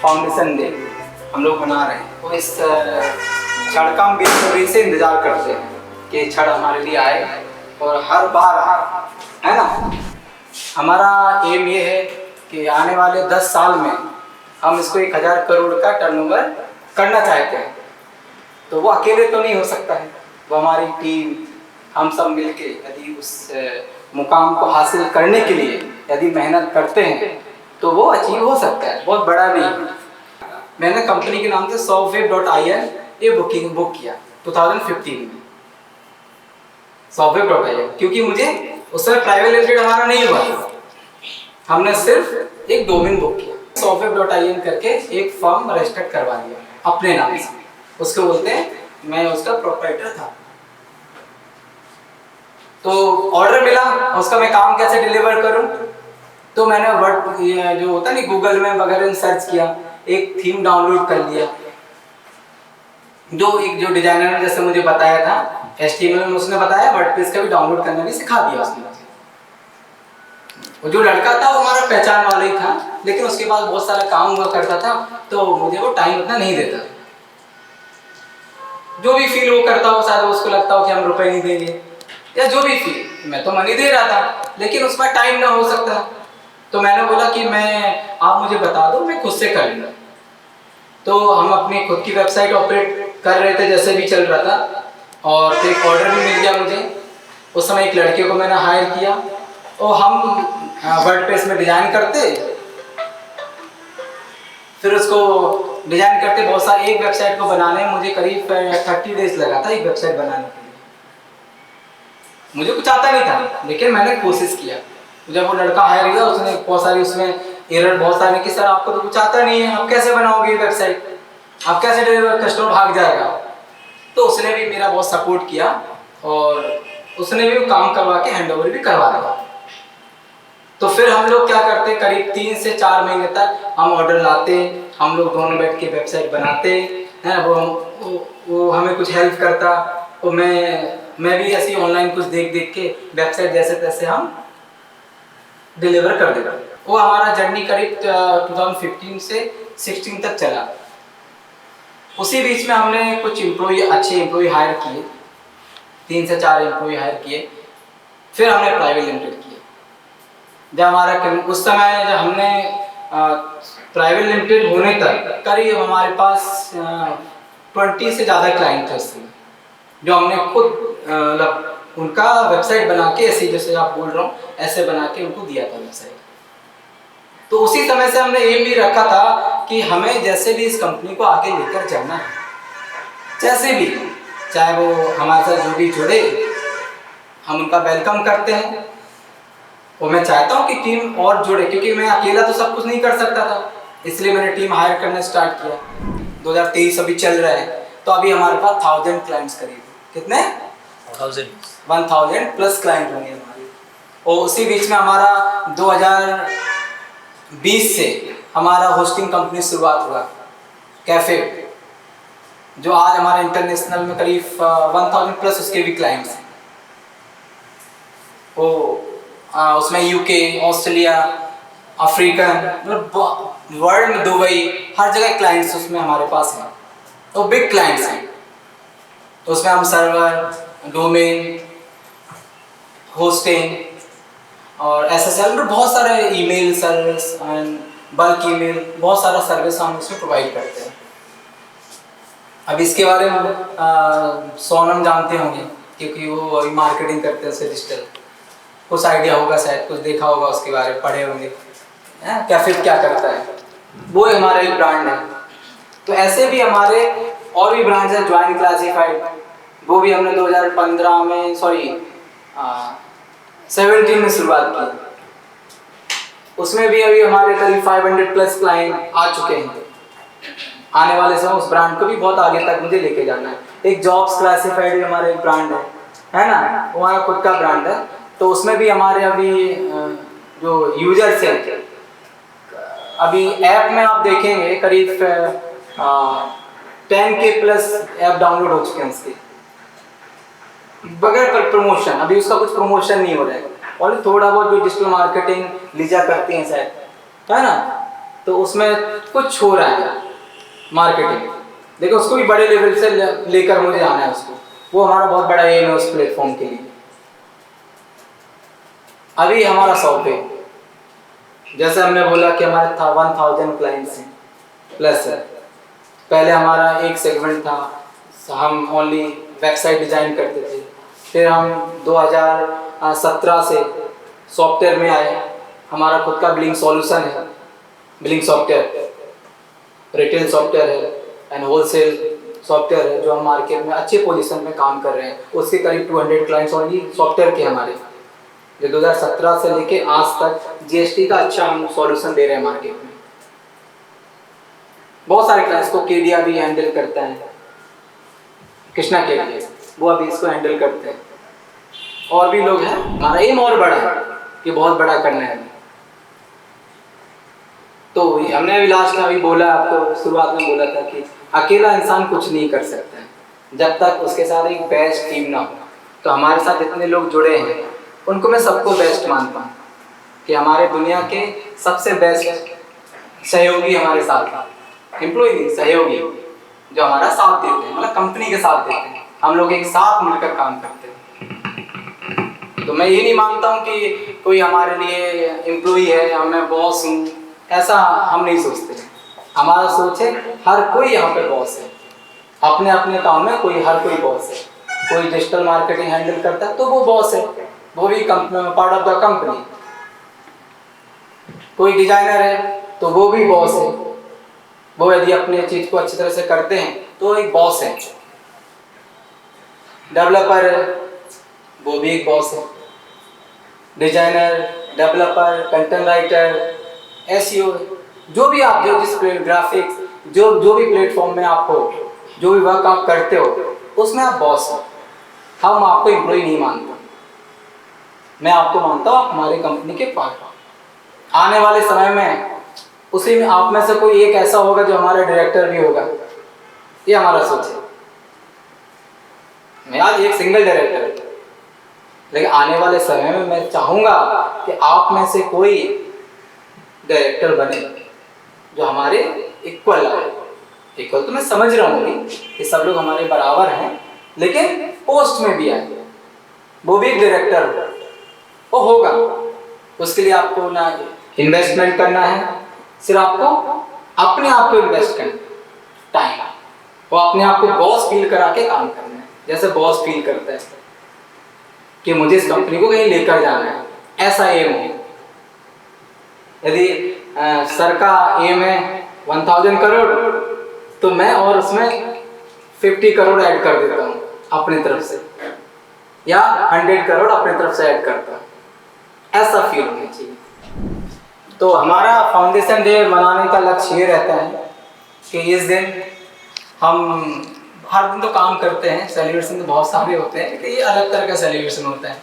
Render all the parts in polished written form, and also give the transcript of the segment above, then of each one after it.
Foundation day हम लोग मना रहे हैं, तो इस छड़ का हम बेसब्री से इंतजार करते हैं कि छड़ हमारे लिए आए और हर बार है ना। हमारा एम ये है कि आने वाले 10 साल में हम इसको 1000 करोड़ का टर्नओवर करना चाहते हैं। तो वो अकेले तो नहीं हो सकता है, वो हमारी टीम हम सब मिलके यदि उस मुकाम को हासिल करने के लिए यदि मेहनत करते हैं तो वो अचीव हो सकता है, बहुत बड़ा नहीं। मैंने कंपनी के नाम से softweb.in ये बुक किया 2015 में, softweb.in, क्योंकि मुझे उस समय प्राइवेट लिमिटेड हमारा नहीं हुआ था। हमने सिर्फ एक डोमेन बुक किया, softweb.in करके एक फर्म रजिस्टर्ड करवा लिया अपने नाम से, उसको बोलते हैं, मैं उसका प्रोप्राइटर था। तो ऑर्डर मिला, उसका मैं काम कैसे डिलीवर करूं, तो मैंने वर्ड जो होता है ना गूगल में वगैरह सर्च किया, एक थीम डाउनलोड कर लिया जो डिजाइनर ने जैसे मुझे बताया था, HTML में उसने बताया, वर्डप्रेस का भी डाउनलोड करना भी सिखा दिया उसने मुझे। वो जो लड़का था वो हमारा पहचान वाला ही था, लेकिन उसके बाद बहुत सारा काम हुआ करता था तो मुझे वो टाइम उतना नहीं देता। जो भी फील वो करता हो, शायद उसको लगता हो कि हम रुपए नहीं देंगे या जो भी फील, मैं तो मनी दे रहा था लेकिन उसमें टाइम ना हो सकता। तो मैंने बोला कि आप मुझे बता दो, मैं खुद से कर लूँगा। तो हम अपनी खुद की वेबसाइट ऑपरेट कर रहे थे, जैसे भी चल रहा था, और फिर एक ऑर्डर भी मिल गया मुझे। उस समय एक लड़के को मैंने हायर किया और हम वर्डप्रेस में डिज़ाइन करते, फिर उसको डिज़ाइन करते बहुत सारे। एक वेबसाइट को बनाने में मुझे करीब 30 डेज लगा था एक वेबसाइट बनाने के लिए। मुझे कुछ आता नहीं था लेकिन मैंने कोशिश किया। जब वो लड़का हायर किया उसने बहुत सारी उसमें एरर बहुत सारे कि सर आपको तो कुछ आता नहीं है, आप कैसे बनाओगे वेबसाइट, आप कैसे कस्टमर भाग जाएगा। तो उसने भी मेरा बहुत सपोर्ट किया और उसने भी काम करवा के हैंडओवर भी करवा दिया। तो फिर हम लोग क्या करते, करीब 3 से 4 महीने तक हम ऑर्डर लाते, हम लोग दोनों बैठ के वेबसाइट बनाते हैं। वो हमें कुछ हेल्प करता और मैं भी ऐसी ऑनलाइन कुछ देख के वेबसाइट जैसे तैसे हम डिलीवर कर देगा। वो हमारा जर्नी करीब 2015 से 16 तक चला। उसी बीच में हमने कुछ अच्छे एम्प्लॉय हायर किए, 3 से 4 एम्प्लॉय हायर किए। फिर हमने प्राइवेट लिमिटेड किए। जब हमारा उस समय जब हमने प्राइवेट लिमिटेड होने तक करीब हमारे पास 20 से ज़्यादा क्लाइंट थे उस समय, जो हमने खुद उनका वेबसाइट बना के, ऐसे जैसे आप बोल रहा हूँ ऐसे बना के उनको दिया था वेबसाइट। तो उसी समय से हमने एम भी रखा था कि हमें जैसे भी इस कंपनी को आगे लेकर जाना है, जैसे भी, चाहे वो हमारे साथ जो भी जुड़े हम उनका वेलकम करते हैं। और मैं चाहता हूँ कि टीम और जुड़े, क्योंकि मैं अकेला तो सब कुछ नहीं कर सकता था, इसलिए मैंने टीम हायर करना स्टार्ट किया। 2023 अभी चल रहा है तो अभी हमारे पास 1000 क्लाइंट्स करीब, कितने 1000 प्लस क्लाइंट होंगे हमारे। और उसी बीच में हमारा 2020 से हमारा होस्टिंग कंपनी शुरुआत हुआ, कैफे, जो आज हमारे इंटरनेशनल में करीब 1000 प्लस उसके भी क्लाइंट्स हैं। उसमें यूके, ऑस्ट्रेलिया, अफ्रीकन, मतलब वर्ल्ड में दुबई, हर जगह क्लाइंट्स उसमें हमारे पास हैं, तो बिग क्लाइंट्स हैं। तो उसमें हम सर्वर, डोमेन, होस्टिंग और SSL में बहुत सारे email service and bulk email, बहुत सारा सर्विस हम उसमें प्रोवाइड करते हैं। अब इसके बारे में सोनम जानते होंगे क्योंकि वो अभी मार्केटिंग करते हैं डिजिटल, कुछ आइडिया होगा, शायद कुछ देखा होगा उसके बारे में, पढ़े होंगे कैफे क्या करता है, वो हमारा एक ब्रांड है। तो ऐसे भी हमारे और भी ब्रांड्स हैं, ज्वाइन क्लासिफाइड, वो भी हमने 2015 में 17 में शुरुआत की। उसमें भी अभी हमारे करीब 500 प्लस क्लाइंट आ चुके हैं। आने वाले समय उस ब्रांड को भी बहुत आगे तक मुझे लेके जाना है। एक जॉब्स क्लासिफाइड हमारा एक ब्रांड है ना, वो हमारा खुद का ब्रांड है। तो उसमें भी हमारे अभी जो यूजर्स हैं, अभी ऐप में आप देखेंगे करीब 10K प्लस ऐप डाउनलोड हो चुके हैं उसके। बगैर पर प्रमोशन, अभी उसका कुछ प्रमोशन नहीं हो रहा है, और थोड़ा बहुत जो डिजिटल मार्केटिंग लीजा करती हैं शायद, है ना, तो उसमें कुछ हो रहा है मार्केटिंग। देखो उसको भी बड़े लेवल से लेकर मुझे आना है उसको, वो हमारा बहुत बड़ा एम है उस प्लेटफॉर्म के लिए। अभी हमारा 100 पे, जैसे हमने बोला कि हमारे 1000 क्लाइंट्स हैं प्लस है। पहले हमारा एक सेगमेंट था, हम ओनली वेबसाइट डिजाइन करते थे, फिर हम 2017 से सॉफ्टवेयर में आए, हमारा खुद का बिलिंग सॉल्यूशन है, बिलिंग सॉफ्टवेयर, रिटेल सॉफ्टवेयर है एंड होलसेल सॉफ्टवेयर है, जो हम मार्केट में अच्छे पोजीशन में काम कर रहे हैं। उसके करीब 200 क्लाइंट्स ओनली सॉफ्टवेयर के हमारे, जो 2017 से लेके आज तक जीएसटी का अच्छा हम सॉल्यूशन दे रहे हैं मार्केट में। बहुत सारे क्लाइंट्स को केडिया भी हैंडल करता है, कृष्णा केडिया, वो अभी इसको हैंडल करते हैं, और भी लोग हैं। हमारा एम और बड़ा है कि बहुत बड़ा करना है। तो हमने अभी लास्ट में अभी बोला, आपको शुरुआत में बोला था कि अकेला इंसान कुछ नहीं कर सकता है जब तक उसके साथ एक बेस्ट टीम ना हो। तो हमारे साथ जितने लोग जुड़े हैं उनको मैं सबको बेस्ट मानता हूँ कि हमारे दुनिया के सबसे बेस्ट सहयोगी हमारे साथ, एम्प्लॉय सहयोगी जो हमारा साथ देते हैं, मतलब कंपनी के साथ देते हैं, हम लोग एक साथ मिलकर काम करते हैं। तो मैं ये नहीं मानता हूँ कि कोई हमारे लिए एम्प्लॉय है या मैं बॉस हूँ, ऐसा हम नहीं सोचते। हमारा सोच है हर कोई यहाँ पे बॉस है, अपने अपने काम में कोई हर कोई बॉस है। कोई डिजिटल मार्केटिंग हैंडल करता है तो वो बॉस है, वो भी company part of the company. कोई डिजाइनर है तो वो भी बॉस है, वो यदि अपने चीज को अच्छी तरह से करते हैं तो एक बॉस है। डेवलपर है, वो भी एक बॉस है। Designer, developer, content writer, SEO, जो भी आप जो जिस ग्राफिक्स जो भी प्लेटफॉर्म में आप हो, जो भी वर्क आप करते हो, उसमें आप बॉस हो। हम आपको एम्प्लॉय नहीं मानते, मैं आपको मानता हूँ हमारी कंपनी के पार्ट। आने वाले समय में उसी में आप में से कोई एक ऐसा होगा जो हमारा डायरेक्टर भी होगा, ये हमारा सोच है। मैं आज एक सिंगल डायरेक्टर हूं, लेकिन आने वाले समय में मैं चाहूंगा कि आप में से कोई डायरेक्टर बने जो हमारे इक्वल आए। इक्वल तो मैं समझ रहा हूँ कि सब लोग हमारे बराबर हैं, लेकिन पोस्ट में भी आए, वो भी एक डायरेक्टर हो, वो होगा। उसके लिए आपको ना इन्वेस्टमेंट करना है, सिर्फ आपको अपने आप को इन्वेस्ट करना टाइम, वो अपने आप को बॉस फील करा के काम करना है, जैसे बॉस फील करता है कि मुझे इस कंपनी को कहीं लेकर जाना है, ऐसा एम हो। यदि सर का एम है 1000 करोड़, तो मैं और उसमें 50 करोड़ ऐड कर देता हूँ अपनी तरफ से, या 100 करोड़ अपनी तरफ से ऐड करता हूँ, ऐसा फील होना चाहिए। तो हमारा फाउंडेशन डे मनाने का लक्ष्य ये रहता है कि इस दिन हम हर दिन तो काम करते हैं, सेलिब्रेशन तो बहुत सारे होते हैं, लेकिन ये अलग तरह का सेलिब्रेशन होता है।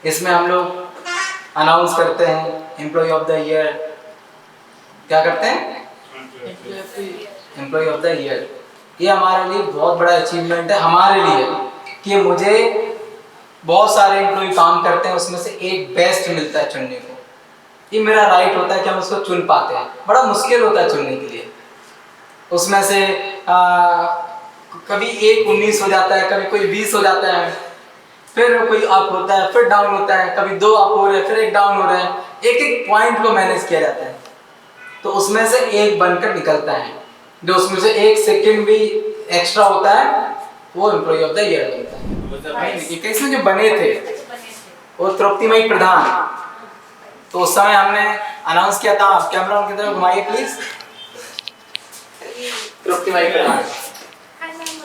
इसमें हम लोग अनाउंस करते हैं एम्प्लॉय ऑफ द ईयर, क्या करते हैं, एम्प्लॉय ऑफ द ईयर। ये हमारे लिए बहुत बड़ा अचीवमेंट है हमारे लिए कि मुझे बहुत सारे एम्प्लॉय काम करते हैं, उसमें से एक बेस्ट मिलता है चुनने को। ये मेरा राइट होता है कि हम उसको चुन पाते हैं, बड़ा मुश्किल होता है चुनने के लिए। उसमें से कभी एक 19 हो जाता है, कभी कोई 20 हो जाता है, फिर कोई अप होता है, फिर डाउन होता है, कभी 2 अप हो रहे हैं, फिर एक डाउन हो रहा है। एक एक पॉइंट को मैनेज किया जाता है, तो उसमें से एक बनकर निकलता है, जो उसमें से 1 सेकंड भी एक्स्ट्रा होता है, वो एम्प्लॉय ऑफ द ईयर बनता है। इसमें जो बने थे वो तृप्तिमयी प्रधान, तो उस समय हमने अनाउंस किया था, कैमरा उनकी तरफ घुमाइए प्लीज। तृप्तिमयी प्रधान,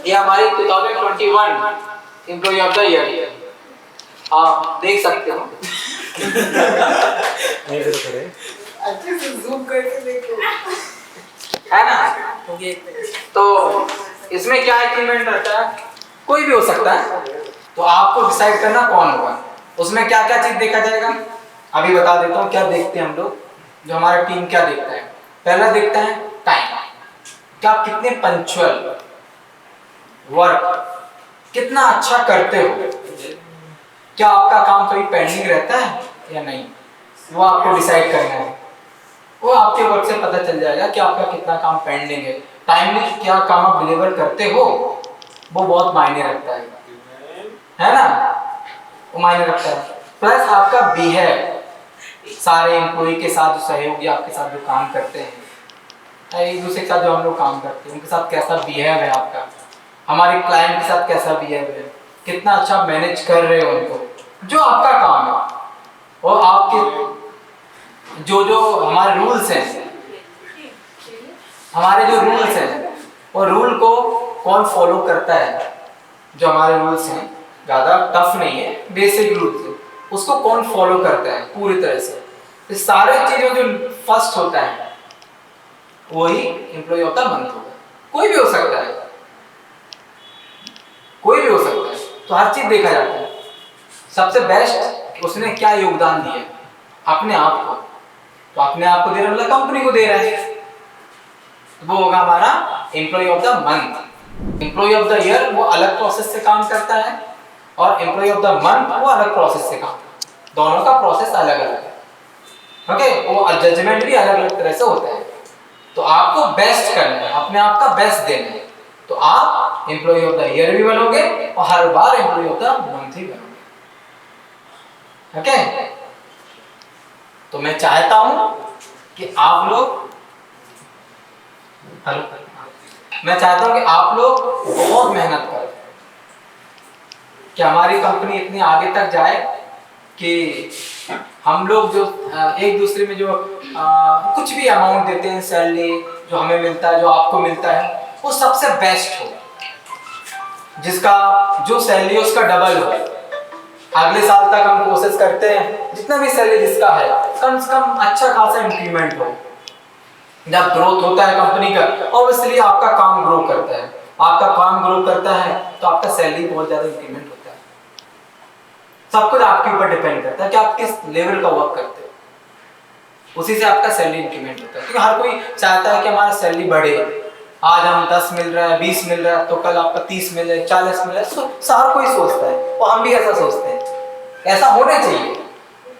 ये हमारी 2021 एम्प्लॉय ऑफ द ईयर, आप देख सकते हो। अच्छे से जूम करके देखो, है ना। तो इसमें क्या अचीवमेंट रहता है, कोई भी हो सकता है, तो आपको डिसाइड करना कौन होगा। उसमें क्या क्या चीज देखा जाएगा, अभी बता देता हूँ क्या देखते हैं हम लोग, जो हमारा टीम क्या देखता है। पहला देखता है टाइम, क्या आप कितने पंक्चुअल, वर्क कितना अच्छा करते हो, क्या आपका काम कभी पेंडिंग रहता है या नहीं, वो आपको डिसाइड करना है। वो आपके वर्क से पता चल जाएगा कि आपका कितना काम पेंडिंग है। टाइमली क्या काम आप डिलीवर करते हो वो बहुत मायने रखता है ना, वो मायने रखता है। प्लस आपका बिहेव, सारे एम्प्लॉय के साथ जो सहयोगी आपके साथ जो काम करते हैं, एक दूसरे के साथ जो हम लोग काम करते हैं उनके साथ कैसा बिहेव है आपका, हमारे क्लाइंट के साथ कैसा बिहेव है, कितना अच्छा मैनेज कर रहे हो उनको, जो आपका काम है। और आपके जो हमारे रूल्स हैं, हमारे जो रूल्स हैं और रूल को कौन फॉलो करता है, जो हमारे रूल्स हैं ज़्यादा टफ नहीं है, बेसिक रूल्स है, उसको कौन फॉलो करता है पूरी तरह से। इस सारे चीज़ों जो फर्स्ट होता है वही एम्प्लॉय ऑफ द मंथ होगा। कोई भी हो सकता है, कोई भी हो सकता है, तो हर चीज देखा जाता है। सबसे बेस्ट उसने क्या योगदान दिया अपने आप को, तो अपने आप को दे रहा मतलब कंपनी को दे रहा है, तो वो होगा हमारा employee of the month. Employee of the year वो अलग प्रोसेस से काम करता है और एम्प्लॉय ऑफ द मंथ वो अलग प्रोसेस से काम करता है, दोनों का प्रोसेस अलग अलग है। ओके, वो जजमेंट भी अलग अलग तरह से होता है। तो आपको बेस्ट करना है, अपने आप का बेस्ट देना है, तो आप एम्प्लॉय ऑफ द ईयर भी बनोगे और हर बार एम्प्लॉय ऑफ द मंथ ही बनोगे। ओके, तो मैं चाहता हूं कि आप लोग, मैं चाहता हूं कि आप लोग बहुत मेहनत करें कि हमारी कंपनी इतनी आगे तक जाए कि हम लोग जो एक दूसरे में जो कुछ भी अमाउंट देते हैं, सैलरी जो हमें मिलता है, जो आपको मिलता है, वो सबसे बेस्ट हो, जिसका जो सैलरी उसका डबल हो। अगले साल तक हम कोशिश करते हैं जितना भी सैलरी जिसका है कम से कम अच्छा खासा इंक्रीमेंट हो। जब ग्रोथ होता है कंपनी का, ऑब्वियसली आपका काम ग्रो करता है, आपका काम ग्रो करता है तो आपका सैलरी बहुत ज्यादा इंक्रीमेंट होता है। सब कुछ आपके ऊपर डिपेंड करता है कि आप किस लेवल का वर्क करते हो, उसी से आपका सैलरी इंक्रीमेंट होता है। क्योंकि हर कोई चाहता है कि हमारा सैलरी बढ़े, आज हम 10 मिल रहा है, 20 मिल रहा है, तो कल आपका 30 मिल जाए, 40 मिल जाए, हर कोई सोचता है और हम भी ऐसा सोचते हैं, ऐसा होना चाहिए,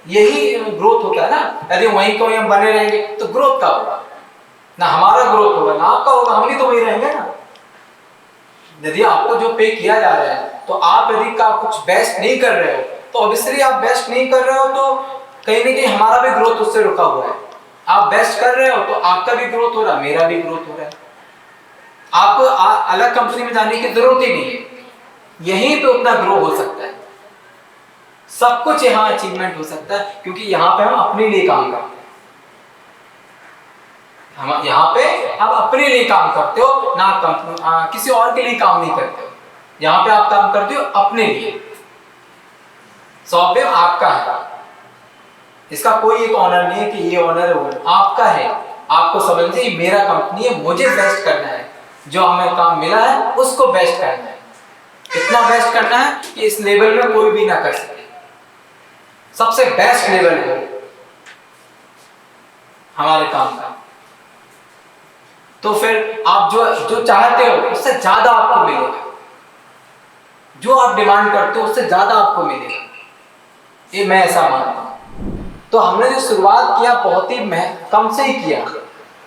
यही ग्रोथ होता है ना। यदि वहीं को हम बने रहेंगे तो ग्रोथ का होगा ना, हमारा ग्रोथ होगा ना आपका होगा, हम भी तो वही रहेंगे ना। यदि आपको जो पे किया जा रहा है तो आप यदि का कुछ बेस्ट नहीं कर रहे हो तो ऑब्वियसली आप बेस्ट नहीं कर रहे हो तो कहीं ना कहीं हमारा भी ग्रोथ उससे रुका हुआ है। आप बेस्ट कर रहे हो तो आपका भी ग्रोथ हो रहा है, मेरा भी ग्रोथ हो रहा है। आपको अलग कंपनी में जाने की जरूरत ही नहीं है, यहीं पे उतना ग्रो हो सकता है, सब कुछ यहाँ अचीवमेंट हो सकता है, क्योंकि यहाँ पे हम अपने लिए काम करते हैं। हम यहाँ पे आप अपने लिए काम करते हो ना, किसी और के लिए काम नहीं करते हो। यहाँ पे आप काम करते हो अपने लिए, सॉफ्टवेयर आपका है, इसका कोई एक ऑनर नहीं है कि ये ऑनर है वो आपका है। आपको समझिए मेरा कंपनी है, मुझे बेस्ट करना है, जो हमें काम मिला है उसको बेस्ट करना है, इतना बेस्ट करना है कि इस लेवल में कोई भी ना कर सके, सबसे बेस्ट लेवल है हमारे काम का। तो फिर आप जो चाहते हो उससे ज्यादा आपको मिलेगा, जो आप डिमांड करते हो उससे ज्यादा आपको मिलेगा, ये मैं ऐसा मानता हूं। तो हमने जो शुरुआत किया बहुत ही कम से ही किया,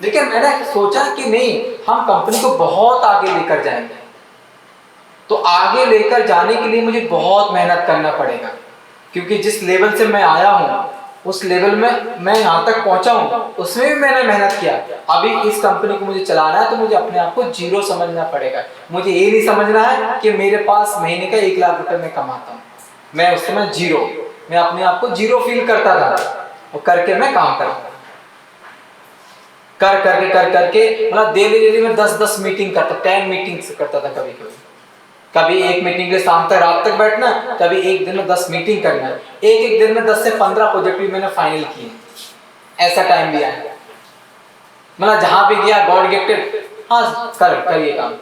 लेकिन मैंने सोचा कि नहीं, हम कंपनी को बहुत आगे लेकर जाएंगे। तो आगे लेकर जाने के लिए मुझे बहुत मेहनत करना पड़ेगा, क्योंकि जिस लेवल से मैं आया हूं उस लेवल में मैं यहाँ तक पहुंचा हूं, उसमें भी मैंने मेहनत किया। अभी इस कंपनी को मुझे चलाना है तो मुझे अपने आप को जीरो समझना पड़ेगा। मुझे ये नहीं समझना है कि मेरे पास महीने का 1 लाख रुपए मैं कमाता हूँ, मैं उस समय जीरो, मैं अपने आप को जीरो फील करता था और करके मैं काम करता था, कर करके मतलब डेली में 10 मीटिंग करता, 10 मीटिंग करता था। कभी एक मीटिंग के शाम तक रात तक बैठना, कभी एक दिन में 10 मीटिंग करना, एक दिन में 10 से 15 प्रोजेक्ट भी मैंने फाइनल किए, ऐसा टाइम भी आया। मतलब जहां भी गया गॉड गिफ्टेड, हाँ करिए काम,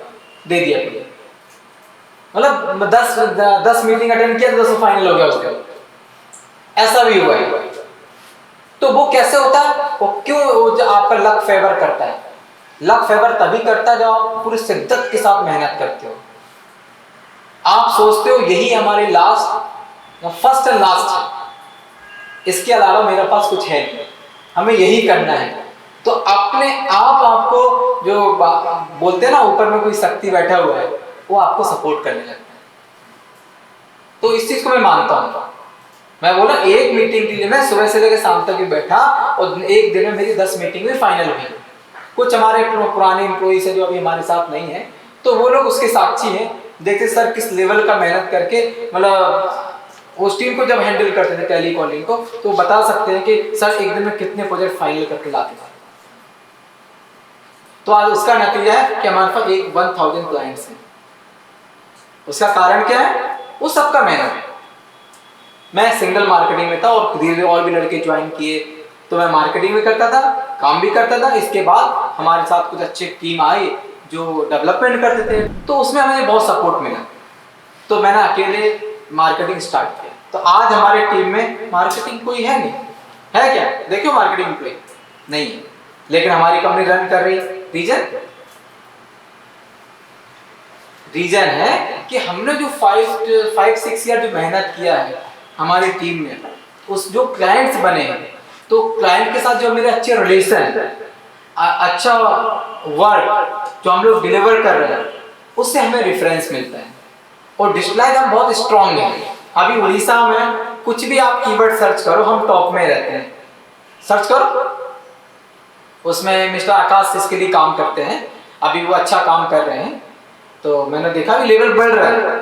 दे दिया प्रोजेक्ट। मतलब 10 मीटिंग अटेंड किया तो 10 फाइनल हो गया उसके, ऐसा भी हुआ है। तो वो कैसे होता है, वो क्यों आपका लक फेवर करता है? लक फेवर तभी करता है जब आप पूरी शिद्दत के साथ मेहनत करते हो। आप सोचते हो यही हमारी लास्ट फर्स्ट एंड लास्ट है, इसके अलावा मेरे पास कुछ है नहीं, हमें यही करना है। तो अपने आप आपको जो बोलते हैं ना ऊपर में कोई शक्ति बैठा हुआ है, वो आपको सपोर्ट करने लगता है। तो इस चीज को मैं मानता हूँ। मैं बोला एक मीटिंग के लिए मैं सुबह से लेकर शाम तक भी बैठा और एक दिन में मेरी 10 मीटिंग भी फाइनल हुई। कुछ हमारे पुराने एम्प्लॉइज हैं जो अभी हमारे साथ नहीं है, तो वो लोग उसके साक्षी हैं। देखते सर किस लेवल का मेहनत करके मतलब उस टीम को जब हैंडल करते थे टेली कॉलिंग को, तो बता सकते हैं कि सर एक दिन में कितने प्रोजेक्ट फाइनल करके लाते थे। तो आज उसका नतीजा है कि हमारे पास 1000 क्लाइंट्स हैं। उसका कारण क्या है? वो सबका मेहनत है। मैं सिंगल मार्केटिंग में था और धीरे धीरे और भी लड़के ज्वाइन किए, तो मैं मार्केटिंग भी करता था, काम भी करता था। इसके बाद हमारे साथ कुछ अच्छे टीम आए जो डेवलपमेंट करते थे, तो उसमें हमें बहुत सपोर्ट मिला। तो मैंने अकेले मार्केटिंग स्टार्ट किया। तो आज हमारे टीम में मार्केटिंग कोई है नहीं है। क्या देखियो मार्केटिंग कोई नहीं है, लेकिन हमारी कंपनी रन कर रही। रीजन है कि हमने जो 5-6 ईयर जो मेहनत किया है हमारी टीम में, उस जो क्लाइंट्स बने हैं, तो क्लाइंट के साथ जो मेरे अच्छे रिलेशन, अच्छा वर्क जो हम लोग डिलीवर कर रहे हैं, उससे हमें रेफरेंस मिलता है। और डिजिटलाइज हम बहुत स्ट्रांग हैं। अभी उड़ीसा में कुछ भी आप कीवर्ड सर्च करो, हम टॉप में रहते हैं। सर्च करो, उसमें मिस्टर आकाश इसके लिए काम करते हैं, अभी वो अच्छा काम कर रहे हैं। तो मैंने देखा भी लेवल बढ़ रहा है।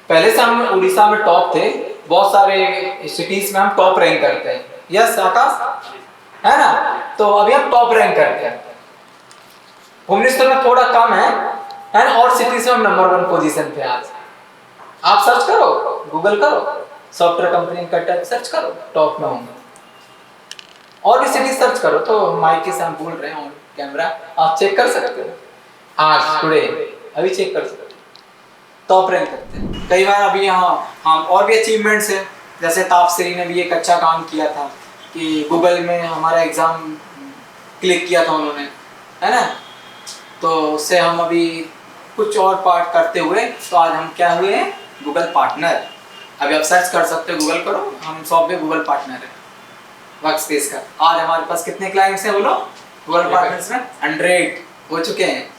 पहले से हम उड़ीसा में टॉप थे, बहुत सारे सिटीज में हम टॉप रैंक करते हैं। यस आकाश, है ना? तो अभी हम टॉप रैंक करते हैं। भुवनेश्वर में थोड़ा कम है ना? और सिटीज में हम नंबर 1 पोजीशन पे आज। आप सर्च करो, गूगल करो, सॉफ्टवेयर कंपनी का सर्च करो, टॉप में होंगे। और भी सिटी सर्च करो, तो माइक के साथ बोल रहे हैं ऑन कैमरा, आप चेक कर सकते हो। आज टुडे अभी चेक कर सकते हो, टॉप रैंक करते हैं। कई बार अभी यहाँ हम और भी अचीवमेंट्स है, जैसे तापश्री ने भी एक अच्छा काम किया था कि गूगल में हमारा एग्जाम क्लिक किया था उन्होंने, है ना? तो उससे हम अभी कुछ और पार्ट करते हुए, तो आज हम क्या हुए हैं? Google partner. अभी आप सर्च कर सकते हो, गूगल करो, हम सॉफ्टवेयर गूगल पार्टनर है वर्कस्पेस का। आज हमारे पास कितने क्लाइंट्स हैं बोलो गूगल पार्टनर्स में? 100 हो चुके हैं।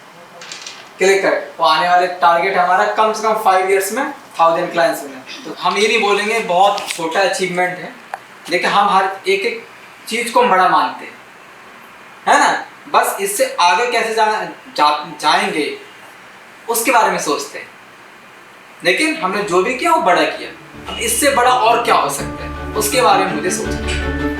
क्लिक कर, तो आने वाले टारगेट हमारा कम से कम 5 इयर्स में 1000 क्लाइंट्स होने। तो हम ये नहीं बोलेंगे बहुत छोटा अचीवमेंट है, लेकिन हम हर एक चीज को बड़ा मानते हैं, है ना? बस इससे आगे कैसे जाएंगे उसके बारे में सोचते हैं। लेकिन हमने जो भी किया वो बड़ा किया, अब इससे बड़ा और क्या हो सकता है उसके बारे में मुझे सोचना है।